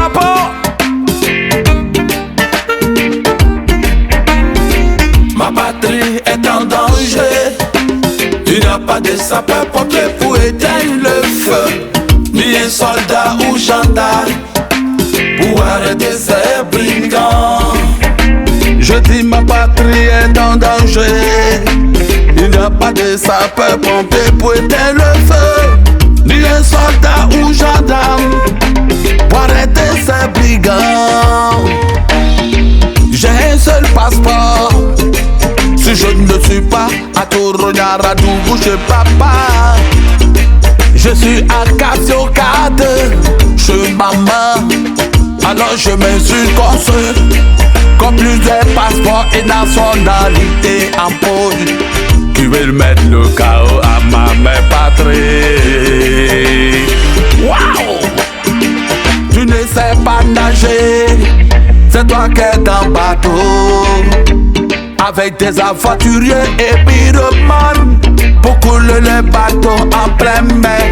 drapeau. Ma patrie est en danger. Il n'y a pas de sapeur-pompier pour éteindre le feu, ni un soldat ou gendarme pour arrêter ces brigands. Je dis ma patrie est en danger. Il n'y a pas de sapeur-pompier pour éteindre le feu, ni un soldat ou gendarme pour arrêter ces brigands. J'ai un seul passeport. Si je ne suis pas à Toronyara, Dougou, je papa. Je suis à Casio 4, je suis maman. Alors je me suis construit comme plusieurs passeports et nationalités en poche qui veulent mettre le chaos à ma mère patrie. Waouh! Tu ne sais pas nager, c'est toi qui es dans le bateau avec des aventuriers et pyromanes pour couler les bateaux en pleine mer.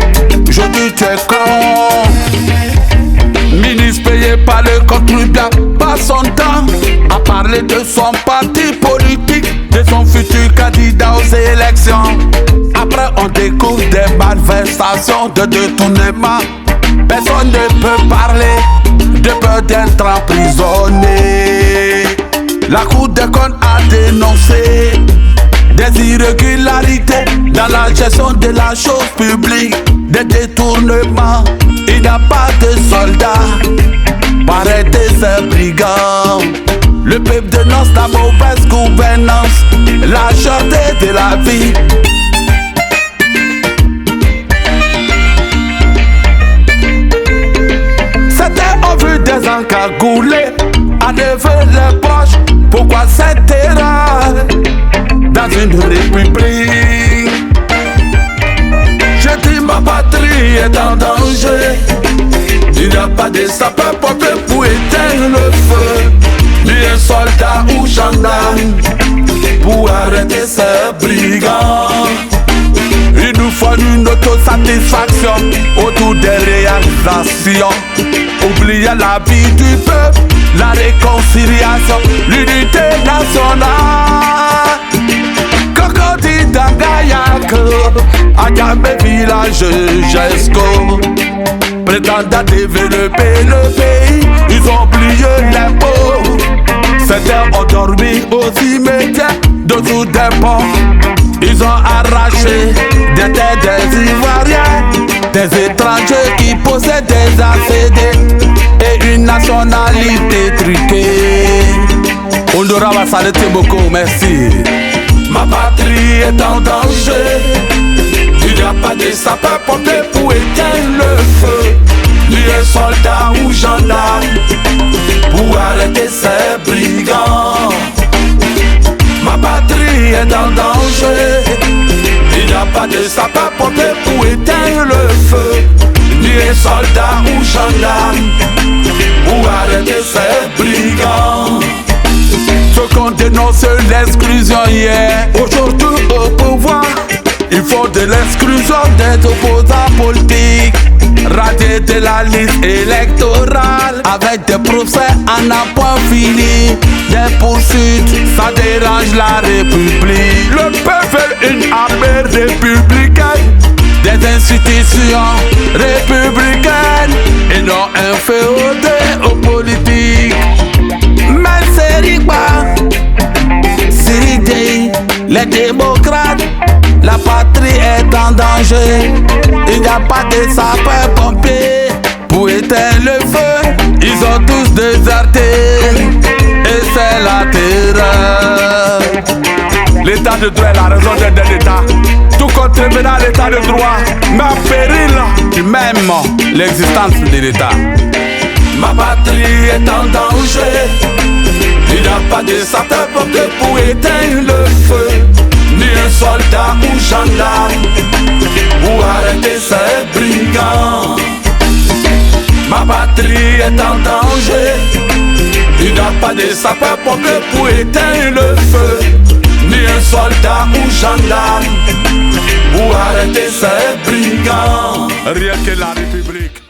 Je dis tu es con. Ministre payé par le contribuable passe son temps à parler de son parti politique, de son futur candidat aux élections. Après on découvre des manifestations de détournement. Personne ne peut parler de peur d'être emprisonné. La Cour des comptes a dénoncé des irrégularités dans la gestion de la chose publique, des détournements. Il n'y a pas de soldats pour arrêter ces brigands. Le peuple dénonce la mauvaise gouvernance, la cherté de la vie. Certains ont vu des encagoulés enlever les proches. Pourquoi cette terreur dans une république? Je dis ma patrie est en danger. Il n'y a pas de sapeur-pompier pour éteindre le feu, ni un soldat ou gendarme pour arrêter ces brigands. Il nous faut une autosatisfaction autour des réalisations. Oubliez la vie du peuple, la réconciliation, l'unité nationale. Cocody d'Angayak, Agambe village Jesco, prétendant développer le pays, ils ont oublié les pauvres. Certains ont dormi aux cimetières, dessous des ponts. Ils ont arraché des terres des Ivoiriens, des étrangers qui possèdent des ACD et une nationalité truquée. Ondora va s'arrêter beaucoup, merci. Ma patrie est en danger. Il n'y a pas de sapeur-pompier pour éteindre le feu, ni un soldat ou gendarme pour arrêter ces brigands. Ma patrie est en danger. Il n'y a pas de sapeur-pompier pour éteindre le feu, ni un soldat ou gendarme pour arrêter ces brigands. Ceux qu'on dénonce l'exclusion hier, aujourd'hui au pouvoir, ils font de l'exclusion des opposants politiques, radiés de la liste électorale, avec des procès en un point fini, des poursuites, ça dérange la République. Le peuple veut une armée républicaine, des institutions républicaines, et non un féodé aux politiques. Mais c'est Rigba, Siridé, les démocrates, la patrie est en danger. Il n'y a pas de sapeurs-pompiers pour éteindre le feu. Ils ont tous déserté et c'est la terreur. L'état de droit est la raison d'être de l'État. Tout contrevenant à l'état de droit met en péril même l'existence de l'État. Ma patrie est en danger. Il n'y a pas de sapeur-pompier pour éteindre le feu, ni un soldat ou gendarme pour arrêter ces brigands. Ma patrie est en danger. Il n'y a pas de sapeur-pompier pour éteindre le feu, ni un soldat ou gendarme pour arrêter ces brigands. Rien que la République.